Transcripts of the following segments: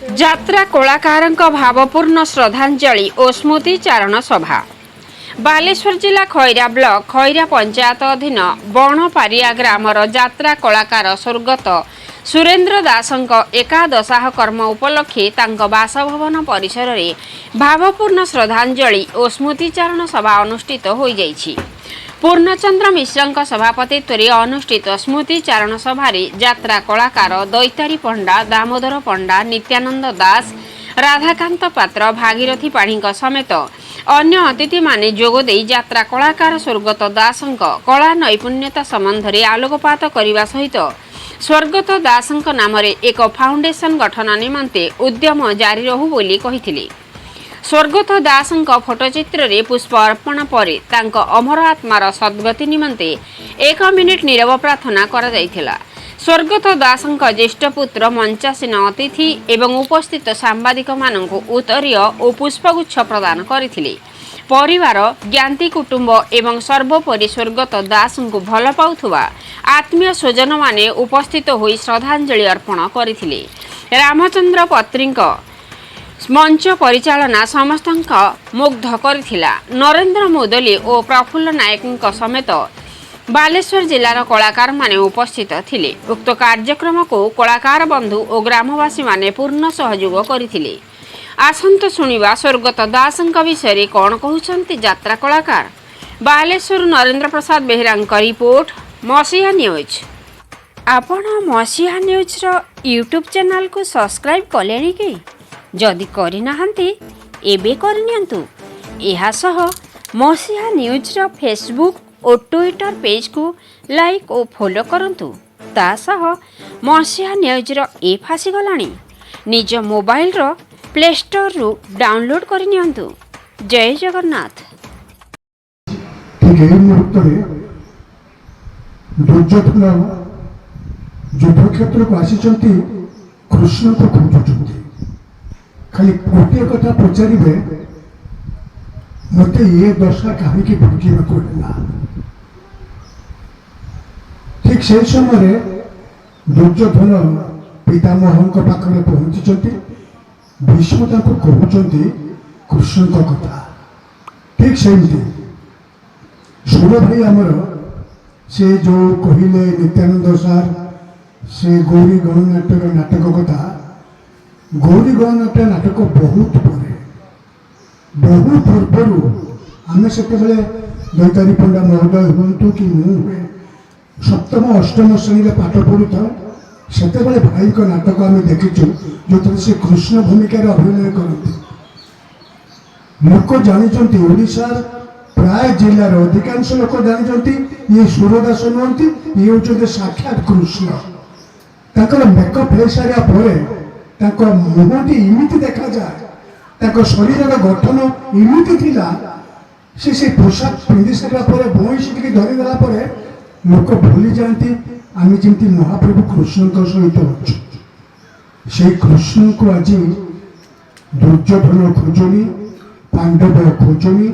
ଯାତ୍ରା କଳାକାରଙ୍କ ଭାବପୂର୍ଣ୍ଣ ଶ୍ରଦ୍ଧାଞ୍ଜଳି ଓ ସ୍ମୃତିଚାରଣ ସଭା। ବାଲେଶ୍ୱର ଜିଲ୍ଲା ଖଇରା ବ୍ଲକ ଖଇରା ପଞ୍ଚାୟତ ଅଧୀନ ବଣପାରିଆ ଗ୍ରାମର ଯାତ୍ରା କଳାକାର ସ୍ୱର୍ଗତ ସୁରେନ୍ଦ୍ର ଦାସଙ୍କ ଏକାଦଶାହ କର୍ମ ଉପଲକ୍ଷେ ତାଙ୍କ ବାସଭବନ ପରିସରରେ ଭାବପୂର୍ଣ୍ଣ ଶ୍ରଦ୍ଧାଞ୍ଜଳି ଓ ସ୍ମୃତିଚାରଣ ସଭା ଅନୁଷ୍ଠିତ ହୋଇଯାଇଛି। ପୂର୍ଣ୍ଣଚନ୍ଦ୍ର ମିଶ୍ରଙ୍କ ସଭାପତିତ୍ୱରେ ଅନୁଷ୍ଠିତ ସ୍ମୃତିଚାରଣ ସଭାରେ ଯାତ୍ରା କଳାକାର ଦୈତାରୀ ପଣ୍ଡା, ଦାମୋଦର ପଣ୍ଡା, ନିତ୍ୟାନନ୍ଦ ଦାସ, ରାଧାକାନ୍ତ ପାତ୍ର, ଭାଗୀରଥୀ ପାଢ଼ୀଙ୍କ ସମେତ ଅନ୍ୟ ଅତିଥିମାନେ ଯୋଗଦେଇ ଯାତ୍ରା କଳାକାର ସ୍ୱର୍ଗତ ଦାସଙ୍କ କଳା ନୈପୁଣ୍ୟତା ସମ୍ବନ୍ଧରେ ଆଲୋକପାତ କରିବା ସହିତ ସ୍ୱର୍ଗତ ଦାସଙ୍କ ନାମରେ ଏକ ଫାଉଣ୍ଡେସନ ଗଠନ ନିମନ୍ତେ ଉଦ୍ୟମ ଜାରି ରହୁ ବୋଲି କହିଥିଲେ। ସ୍ୱର୍ଗତ ଦାସଙ୍କ ଫଟୋଚିତ୍ରରେ ପୁଷ୍ପ ଅର୍ପଣ ପରେ ତାଙ୍କ ଅମର ଆତ୍ମାର ସଦ୍ଗତି ନିମନ୍ତେ 1 ମିନିଟ୍ ନୀରବ ପ୍ରାର୍ଥନା କରାଯାଇଥିଲା। ସ୍ୱର୍ଗତ ଦାସଙ୍କ ଜ୍ୟେଷ୍ଠ ପୁତ୍ର ମଞ୍ଚାସୀନ ଅତିଥି ଏବଂ ଉପସ୍ଥିତ ସାମ୍ବାଦିକମାନଙ୍କୁ ଉତ୍ତରୀୟ ଓ ପୁଷ୍ପଗୁଚ୍ଛ ପ୍ରଦାନ କରିଥିଲେ। ପରିବାର, ଜ୍ଞାତି କୁଟୁମ୍ବ ଏବଂ ସର୍ବୋପରି ସ୍ୱର୍ଗତ ଦାସଙ୍କୁ ଭଲ ପାଉଥିବା ଆତ୍ମୀୟ ସ୍ୱଜନମାନେ ଉପସ୍ଥିତ ହୋଇ ଶ୍ରଦ୍ଧାଞ୍ଜଳି ଅର୍ପଣ କରିଥିଲେ। ରାମଚନ୍ଦ୍ର ପତ୍ରୀଙ୍କ ମଞ୍ଚ ପରିଚାଳନା ସମସ୍ତଙ୍କ ମୁଗ୍ଧ କରିଥିଲା। ନରେନ୍ଦ୍ର ମୁଦଲି ଓ ପ୍ରଫୁଲ୍ଲ ନାୟକଙ୍କ ସମେତ ବାଲେଶ୍ୱର ଜିଲ୍ଲାର କଳାକାରମାନେ ଉପସ୍ଥିତ ଥିଲେ। ଉକ୍ତ କାର୍ଯ୍ୟକ୍ରମକୁ କଳାକାର ବନ୍ଧୁ ଓ ଗ୍ରାମବାସୀମାନେ ପୂର୍ଣ୍ଣ ସହଯୋଗ କରିଥିଲେ। ଆସନ୍ତୁ ଶୁଣିବା ସ୍ୱର୍ଗତ ଦାସଙ୍କ ବିଷୟରେ କ'ଣ କହୁଛନ୍ତି ଯାତ୍ରା କଳାକାର। ବାଲେଶ୍ୱର ନରେନ୍ଦ୍ର ପ୍ରସାଦ ବେହେରାଙ୍କ ରିପୋର୍ଟ, ମସିହା ନ୍ୟୁଜ୍। ଆପଣ ମସିହା ନ୍ୟୁଜ୍ର ୟୁଟ୍ୟୁବ୍ ଚ୍ୟାନେଲକୁ ସବସ୍କ୍ରାଇବ୍ କଲେଣି କି? ଯଦି କରିନାହାନ୍ତି ଏବେ କରିନିଅନ୍ତୁ। ଏହାସହ ମସିହା ନ୍ୟୁଜ୍ର ଫେସବୁକ୍ ଓ ଟ୍ୱିଟର ପେଜ୍କୁ ଲାଇକ୍ ଓ ଫଲୋ କରନ୍ତୁ। ତା ସହ ମସିହା ନ୍ୟୁଜ୍ର ଆପ୍ ଆସିଗଲାଣି, ନିଜ ମୋବାଇଲର ପ୍ଲେ ଷ୍ଟୋରରୁ ଡାଉନଲୋଡ୍ କରିନିଅନ୍ତୁ। ଜୟ ଜଗନ୍ନାଥ। ଠିକ୍ ଏହି ମୁହୂର୍ତ୍ତରେ ଦୁର୍ଯ୍ୟୋଧନ ଯୁଦ୍ଧକ୍ଷେତ୍ରକୁ ଆସିଛନ୍ତି, କୃଷ୍ଣଙ୍କୁ ଖୋଜୁଛନ୍ତି। ଖାଲି ଗୋଟିଏ କଥା ପଚାରିବେ, ମୋତେ ଏ ଦଶା କାହିଁକି ଭୋଗିବାକୁ ହେଲା? ଠିକ୍ ସେହି ସମୟରେ ଦୁର୍ଯ୍ୟୋଧନ ପିତାମହଙ୍କ ପାଖରେ ପହଞ୍ଚିଛନ୍ତି। ଭୀଷ୍ମ ତାଙ୍କୁ କହୁଛନ୍ତି କୃଷ୍ଣଙ୍କ କଥା। ଠିକ୍ ସେମିତି ସୁର ଭାଇ ଆମର ସେ ଯେଉଁ କହିଲେ ନିତ୍ୟାନନ୍ଦ ସାର୍ ସେ ଗୌରୀ ଗଣନାଟ୍ୟର ନାଟକ କଥା, ଗୌରୀ ଗଣନାଟ୍ୟ ନାଟକ ବହୁତ ପରେ, ବହୁ ପୂର୍ବରୁ ଆମେ ସେତେବେଳେ ଦୈତାରୀ ପଣ୍ଡା ମହୋଦୟ ହୁଅନ୍ତୁ କି ମୁଁ ହୁଏ, ସପ୍ତମ ଅଷ୍ଟମ ଶ୍ରେଣୀରେ ପାଠ ପଢ଼ୁଥାଉ। ସେତେବେଳେ ଭାଇଙ୍କ ନାଟକ ଆମେ ଦେଖିଛୁ, ଯେଉଁଥିରେ ସେ କୃଷ୍ଣ ଭୂମିକାରେ ଅଭିନୟ କରନ୍ତି। ଲୋକ ଜାଣିଛନ୍ତି, ଓଡ଼ିଶାର ପ୍ରାୟ ଜିଲ୍ଲାର ଅଧିକାଂଶ ଲୋକ ଜାଣିଛନ୍ତି ଇଏ ସୁରଦାସ ନୁହନ୍ତି, ଇଏ ହେଉଛନ୍ତି ସାକ୍ଷାତ କୃଷ୍ଣ। ତାଙ୍କର ମେକଅପ୍ ହେଇସାରିବା ପରେ ତାଙ୍କ ମୁହଁଟି ଏମିତି ଦେଖାଯାଏ, ତାଙ୍କ ଶରୀରର ଗଠନ ଏମିତି ଥିଲା, ସେ ପୋଷାକ ପିନ୍ଧି ସାରିଲା ପରେ ବଇଁଶୀ ଟିକେ ଧରିଦେଲା ପରେ ଲୋକ ଭୁଲି ଯାଆନ୍ତି ଆମେ ଯେମିତି ମହାପ୍ରଭୁ କୃଷ୍ଣଙ୍କ ସହିତ ଅଛୁ। ସେଇ କୃଷ୍ଣଙ୍କୁ ଆଜି ଦୁର୍ଯ୍ୟୋଧନ ଖୋଜୁନି, ପାଣ୍ଡବ ଖୋଜୁନି,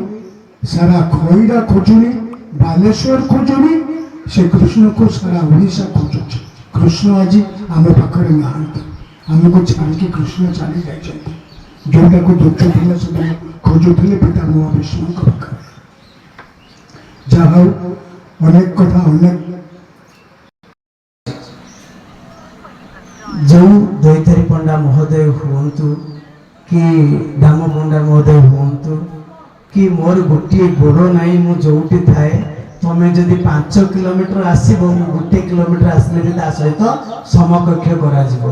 ସାରା ଖଇରା ଖୋଜୁନି, ବାଲେଶ୍ୱର ଖୋଜୁନି, ସେ କୃଷ୍ଣକୁ ସାରା ଓଡ଼ିଶା ଖୋଜୁଛି। କୃଷ୍ଣ ଆଜି ଆମ ପାଖରେ ନାହାନ୍ତି, ଆମକୁ ଛାଡ଼ିକି କୃଷ୍ଣ ଚାଲି ଯାଇଛନ୍ତି। ଯେଉଁଟାକୁ ଦୁର୍ଯ୍ୟୋଧନ ସେମାନେ ଖୋଜୁଥିଲେ ପିତାମହ ଭୀଷ୍ମଙ୍କ ପାଖରେ। ଯାହା ହଉ, ଅନେକ କଥା, ଅନେକ ଯେଉଁ ଦୈତାରୀ ପଣ୍ଡା ମହୋଦୟ ହୁଅନ୍ତୁ କି ଦାମ ପଣ୍ଡା ମହୋଦୟ ହୁଅନ୍ତୁ କି ମୋର ଗୋଟିଏ ଗୋଡ଼ ନାହିଁ, ମୁଁ ଯେଉଁଠି ଥାଏ, ତମେ ଯଦି 5 କିଲୋମିଟର ଆସିବ, ମୁଁ 1 କିଲୋମିଟର ଆସିଲେ ବି ତା ସହିତ ସମକକ୍ଷ କରାଯିବ।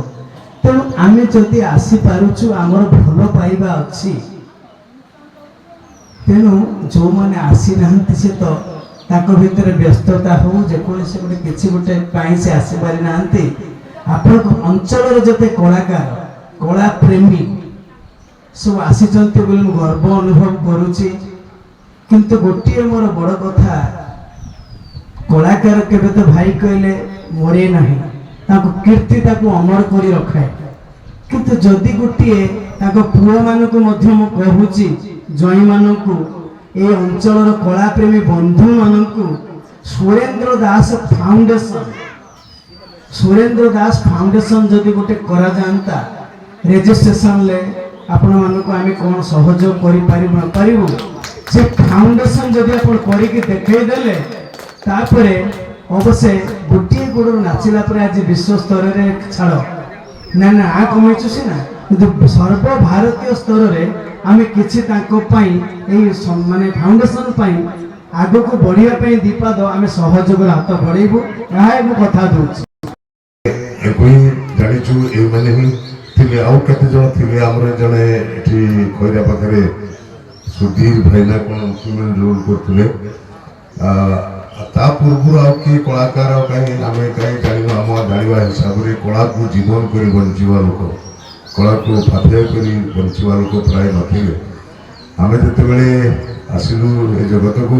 ତେଣୁ ଆମେ ଯଦି ଆସିପାରୁଛୁ, ଆମର ଭଲ ପାଇବା ଅଛି। ତେଣୁ ଯେଉଁମାନେ ଆସିନାହାନ୍ତି ସେ ତ ତାଙ୍କ ଭିତରେ ବ୍ୟସ୍ତତା ହଉ, ଯେକୌଣସି ଗୋଟେ କିଛି ଗୋଟେ ପାଇଁ ସେ ଆସିପାରିନାହାନ୍ତି। ଆପଣଙ୍କ ଅଞ୍ଚଳର ଯେତେ କଳାକାର, କଳା ପ୍ରେମୀ ସବୁ ଆସିଛନ୍ତି ବୋଲି ମୁଁ ଗର୍ବ ଅନୁଭବ କରୁଛି। କିନ୍ତୁ ଗୋଟିଏ ମୋର ବଡ଼ କଥା, କଳାକାର କେବେ ତ ଭାଇ କହିଲେ ମରେ ନାହିଁ, ତାଙ୍କ କୀର୍ତ୍ତି ତାକୁ ଅମର କରି ରଖାଏ। କିନ୍ତୁ ଯଦି ଗୋଟିଏ ତାଙ୍କ ପୁଅମାନଙ୍କୁ ମଧ୍ୟ ମୁଁ କହୁଛି, ଜ୍ୱାଇଁମାନଙ୍କୁ, ଏ ଅଞ୍ଚଳର କଳାପ୍ରେମୀ ବନ୍ଧୁମାନଙ୍କୁ ସୁରେନ୍ଦ୍ର ଦାସ ଫାଉଣ୍ଡେସନ ଯଦି ଗୋଟେ କରାଯାଆନ୍ତା, ରେଜିଷ୍ଟ୍ରେସନ ରେ ଆପଣ ମାନଙ୍କୁ ଆମେ କଣ ସହଯୋଗ କରିପାରିବୁ ସେ ଫାଉଣ୍ଡେସନ ଯଦି ଆପଣ କରିକି ଦେଖେଇ ଦେଲେ ତାପରେ ଅବଶ୍ୟ ଗୋଟିଏ ଗୋଡ଼ରୁ ନାଚିଲା ପରେ ଆଜି ବିଶ୍ୱ ସ୍ତରରେ ଛାଡ଼ ନା ନା କମେଇଛୁ ସିନା କିନ୍ତୁ ସର୍ବଭାରତୀୟ ସ୍ତରରେ ଆମେ କିଛି ତାଙ୍କ ପାଇଁ ଏଇ ମାନେ ଫାଉଣ୍ଡେସନ ପାଇଁ ଆଗକୁ ବଢିବା ପାଇଁ ଦୀପାଦ ଆମେ ସହଯୋଗର ହାତ ବଢେଇବୁ ଏହା ମୁଁ କଥା ଦଉଛି। ଜାଣିଛୁ ଏମାନେ ହିଁ ଥିଲେ ଆଉ କେତେ ଜଣ ଥିଲେ ଆମର ଜଣେ ଏଠି ଖଇରା ପାଖରେ ସୁଧୀର ଭାଇନା କ'ଣ ରୋଲ କରୁଥିଲେ ତା ପୂର୍ବରୁ ଆଉ କିଏ କଳାକାର କାହିଁ ଆମେ କାହିଁ ଜାଣିନୁ ଆମ ଜାଣିବା ହିସାବରେ କଳାକୁ ଜୀବନ କରି ବଞ୍ଚିବା ଲୋକ କଳାକୁ ଫାଫିଆ କରି ବଞ୍ଚିବା ଲୋକ ପ୍ରାୟ ନଥିଲେ। ଆମେ ଯେତେବେଳେ ଆସିଲୁ ଏ ଜଗତକୁ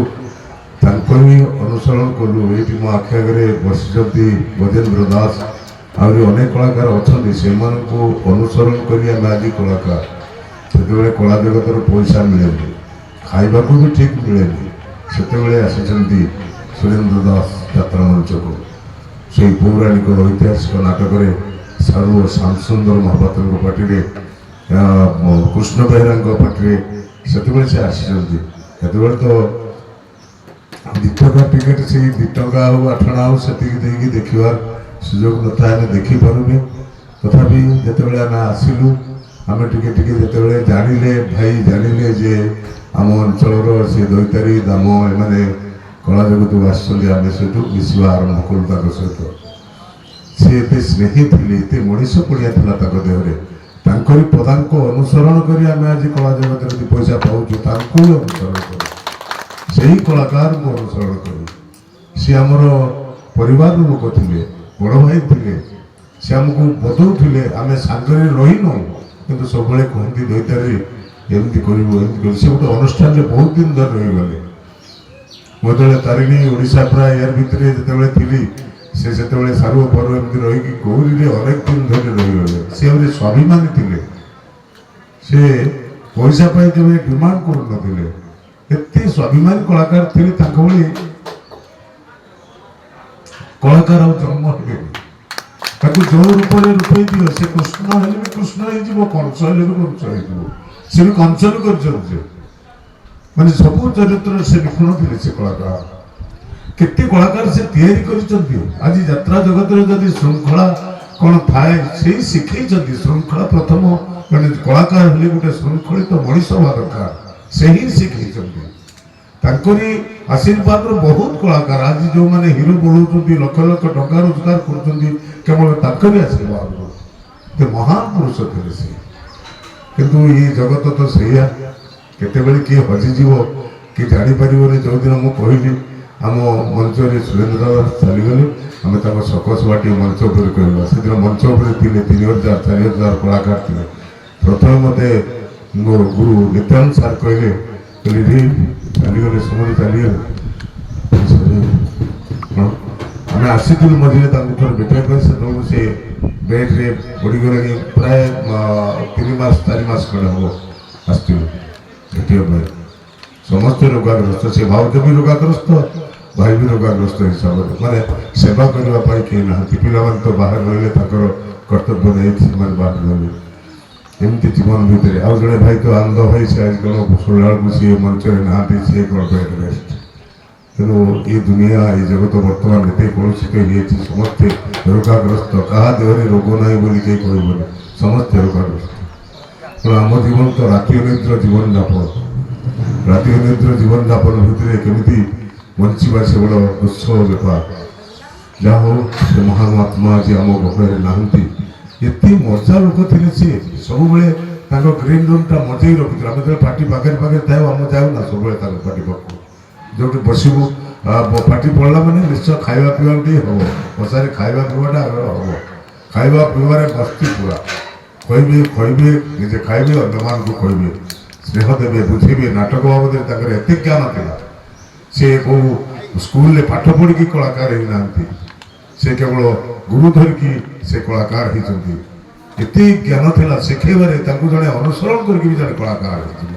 ତାଙ୍କ ହିଁ ଅନୁସରଣ କଲୁ। ଏଇଠି ମୋ ଆଖି ଆଗରେ ବସିଛନ୍ତି ଗଜେନ୍ଦ୍ର ଦାସ ଆହୁରି ଅନେକ କଳାକାର ଅଛନ୍ତି ସେମାନଙ୍କୁ ଅନୁସରଣ କରି ଆମେ ଆଜି କଳାକାର। ସେତେବେଳେ କଳା ଜଗତର ପଇସା ମିଳେନି ଖାଇବାକୁ ବି ଠିକ୍ ମିଳେନି ସେତେବେଳେ ଆସିଛନ୍ତି ସୁରେନ୍ଦ୍ର ଦାସ ଯାତ୍ରା ମଞ୍ଚକୁ ସେଇ ପୌରାଣିକ ଐତିହାସିକ ନାଟକରେ ସାରୁ ଓ ଶ୍ୟାମସୁନ୍ଦର ମହାପାତ୍ରଙ୍କ ପାଟିରେ କୃଷ୍ଣ ବେହେରାଙ୍କ ପାଟିରେ ସେତେବେଳେ ସେ ଆସିଛନ୍ତି। ସେତେବେଳେ ତ 2 ଟଙ୍କା ଟିକେଟ ସେଇ 2 ଟଙ୍କା ଆଉ 8 ଟଙ୍କା ଆଉ ସେତିକି ଦେଇକି ଦେଖିବାର ସୁଯୋଗ ନଥାଏ ଆମେ ଦେଖିପାରୁନି। ତଥାପି ଯେତେବେଳେ ଆମେ ଆସିଲୁ ଆମେ ଟିକେ ଟିକେ ଯେତେବେଳେ ଜାଣିଲେ ଭାଇ ଜାଣିଲେ ଯେ ଆମ ଅଞ୍ଚଳର ସେ ଦୈତାରୀ ଦାମ ଏମାନେ କଳା ଜଗତକୁ ଆସିଛନ୍ତି ଆମେ ସେଠୁ ମିଶିବା ଆରମ୍ଭ କଲୁ ତାଙ୍କ ସହିତ। ସେ ଏତେ ସ୍ନେହୀ ଥିଲେ ଏତେ ମଣିଷ ପଡ଼ିଆ ଥିଲା ତାଙ୍କ ଦେହରେ ତାଙ୍କରି ପଦାଙ୍କ ଅନୁସରଣ କରି ଆମେ ଆଜି କଳା ଜଗତରେ 2 ପଇସା ପାଉଛୁ ତାଙ୍କୁ ହିଁ ଅନୁସରଣ କରୁ ସେହି କଳାକାରଙ୍କୁ ଅନୁସରଣ କରୁ। ସେ ଆମର ପରିବାରର ଲୋକ ଥିଲେ ବଡ଼ ଭାଇ ଥିଲେ ସେ ଆମକୁ ବଦଉଥିଲେ ଆମେ ସାଙ୍ଗରେ ରହିନୁ କିନ୍ତୁ ସବୁବେଳେ କୁହନ୍ତି ଦୈତାରୀ ଏମିତି କରିବୁ ଏମିତି କରିବୁ। ସେ ଗୋଟେ ଅନୁଷ୍ଠାନରେ ବହୁତ ଦିନ ଧରି ରହିଗଲେ। ମୁଁ ଯେତେବେଳେ ତାରିଣୀ ଓଡ଼ିଶା ପ୍ରାୟ ଏହାର ଭିତରେ ଯେତେବେଳେ ଥିଲି ସେ ସେତେବେଳେ ସାରୁ ପରୁ ଏମିତି ରହିକି ଗୌରୀରେ ଅନେକ ଦିନ ଧରି ରହିଗଲେ। ସେ ଆହୁରି ସ୍ୱାଭିମାନୀ ଥିଲେ ସେ ପଇସା ପାଇଁ କେବେ ଡିମାଣ୍ଡ କରୁନଥିଲେ ଏତେ ସ୍ୱାଭିମାନୀ କଳାକାର ଥିଲେ। ତାଙ୍କ ଭଳି କଳାକାର ଆଉ ଜନ୍ମ ହେବେନି ତାକୁ ଯୋଉ ରୂପରେ ରୂପେଇ ଦିଅ ସେ କୃଷ୍ଣ ହେଲେ ବି କୃଷ୍ଣ ହେଇଯିବ କଂସ ହେଲେ ବି କଂସ ହେଇଯିବ ସେ ବି କଂସ ବି କରିଛନ୍ତି ମାନେ ସବୁ ଚରିତ୍ରରେ ସେ ନିପୁଣ ଥିଲେ। ସେ କଳାକାର କେତେ କଳାକାର ସେ ତିଆରି କରିଛନ୍ତି। ଆଜି ଯାତ୍ରା ଜଗତରେ ଯଦି ଶୃଙ୍ଖଳା କ'ଣ ଥାଏ ସେଇ ଶିଖେଇଛନ୍ତି ଶୃଙ୍ଖଳା ପ୍ରଥମ ମାନେ କଳାକାର ହେଲେ ଗୋଟେ ଶୃଙ୍ଖଳିତ ମଣିଷ ହବା ଦରକାର ସେ ହିଁ ଶିଖେଇଛନ୍ତି। ତାଙ୍କରି ଆଶୀର୍ବାଦର ବହୁତ କଳାକାର ଆଜି ଯେଉଁମାନେ ହିରୋ ବଢ଼ଉଛନ୍ତି ଲକ୍ଷ ଲକ୍ଷ ଟଙ୍କା ରୋଜଗାର କରୁଛନ୍ତି କେବଳ ତାଙ୍କରି ଆଶୀର୍ବାଦରୁ ସେ ମହାନ ପୁରୁଷ ଥିଲେ ସେ। କିନ୍ତୁ ଏ ଜଗତ ତ ସେଇଆ କେତେବେଳେ କିଏ ହଜିଯିବ କିଏ ଜାଣିପାରିବନି। ଯେଉଁଦିନ ମୁଁ କହିଲି ଆମ ମଞ୍ଚରେ ସୁରେନ୍ଦ୍ର ଦାସ ଚାଲିଗଲେ ଆମେ ତାଙ୍କ ସକସ ବାଟି ମଞ୍ଚ ଉପରେ କହିବା ସେଦିନ ମଞ୍ଚ ଉପରେ ଥିଲେ 3000 4000 କଳାକାର ଥିଲେ। ପ୍ରଥମେ ମୋତେ ମୋ ଗୁରୁ ନିତ୍ୟାନନ୍ଦ ସାର୍ କହିଲେ ଚାଲିଗଲେ ସମୟରେ ଚାଲିଗଲେ ଆମେ ଆସିଥିଲୁ ମଝିରେ ତାଙ୍କୁ ଥରେ ଭେଟିବା ପାଇଁ ସେତେବେଳକୁ ସେ ବେଡ୍ରେ ପଡ଼ିଗଲେଣି ପ୍ରାୟ 3 ମାସ 4 ମାସ ଖଣ୍ଡେ ହେବ ଆସିଥିଲୁ ଭେଟିବା ପାଇଁ। ସମସ୍ତେ ରୋଗାଗ୍ରସ୍ତ ସେ ଭାଉଜ ବି ରୋଗାଗ୍ରସ୍ତ ଭାଇ ବି ରୋଗାଗ୍ରସ୍ତ ହିସାବରେ ମାନେ ସେବା କରିବା ପାଇଁ କେହି ନାହାନ୍ତି। ପିଲାମାନେ ତ ବାହାରେ ରହିଲେ ତାଙ୍କର କର୍ତ୍ତବ୍ୟ ନେଇ ସେମାନେ ବାହାରେ ରହିଲେ ଏମିତି ଜୀବନ ଭିତରେ। ଆଉ ଜଣେ ଭାଇ ତ ଆନନ୍ଦ ଭାଇ ସେ ଆଜି କ'ଣ ଶୁଣିଲା ବେଳକୁ ସିଏ ମଞ୍ଚରେ ନାହାନ୍ତି ସିଏ କ'ଣ ବେଡ୍ ରେଷ୍ଟ। ତେଣୁ ଏ ଦୁନିଆ ଏ ଜଗତ ବର୍ତ୍ତମାନ ଏତେ କଳୁଷିତ ହେଇଯାଇଛି ସମସ୍ତେ ରୋଗାଗ୍ରସ୍ତ କାହା ଦେହରେ ରୋଗ ନାହିଁ ବୋଲି କେହି କହିବନି ସମସ୍ତେ ରୋଗାଗ୍ରସ୍ତ। ତେଣୁ ଆମ ଜୀବନ ତ ରାତି ଅନିଦ୍ର ଜୀବନଯାପନ ରାତି ଅନିଦ୍ର ଜୀବନଯାପନ ଭିତରେ କେମିତି ବଞ୍ଚିବା ସେ ବଡ଼ ଦୁଃସହ ବେପାର। ଯାହା ହଉ ସେ ମହାନ ଆତ୍ମା ଆଜି ଆମ ଗହଳରେ ନାହାନ୍ତି। ଏତେ ମଜା ଲୋକ ଥିଲେ ସିଏ ସବୁବେଳେ ତାଙ୍କ ଗ୍ରୀନ୍ ରୁମ୍ଟା ମଜେଇ ରଖୁଥିଲେ। ଆମେ ଯେତେବେଳେ ପାର୍ଟି ପାଖରେ ପାଖରେ ଥାଉ ଆମେ ଯାଉନା ସବୁବେଳେ ତାଙ୍କ ପାର୍ଟି ପାଖକୁ ଯେଉଁଠି ବସିବୁ ପାର୍ଟି ପଡ଼ିଲା ମାନେ ନିଶ୍ଚୟ ଖାଇବା ପିଇବା ଟିକେ ହେବ ବସାରେ ଖାଇବା ପିଇବାଟା ଆଗର ହେବ। ଖାଇବା ପିଇବାରେ ମସ୍ତି ପୁରା କହିବେ କହିବେ ନିଜେ ଖାଇବେ ଅନ୍ୟମାନଙ୍କୁ କହିବେ ସ୍ନେହ ଦେବେ ବୁଝେଇବେ। ନାଟକ ବାବଦରେ ତାଙ୍କର ଏତେ ଜ୍ଞାନ ଥିଲା। ସେ କେଉଁ ସ୍କୁଲରେ ପାଠ ପଢ଼ିକି କଳାକାର ହେଇନାହାନ୍ତି ସେ କେବଳ ଗୁରୁ ଧରିକି ସେ କଳାକାର ହେଇଛନ୍ତି। ଏତେ ଜ୍ଞାନ ଥିଲା ଶିଖେଇବାରେ ତାଙ୍କୁ ଜଣେ ଅନୁସରଣ କରିକି ବି ଜଣେ କଳାକାର ହେଇଛନ୍ତି।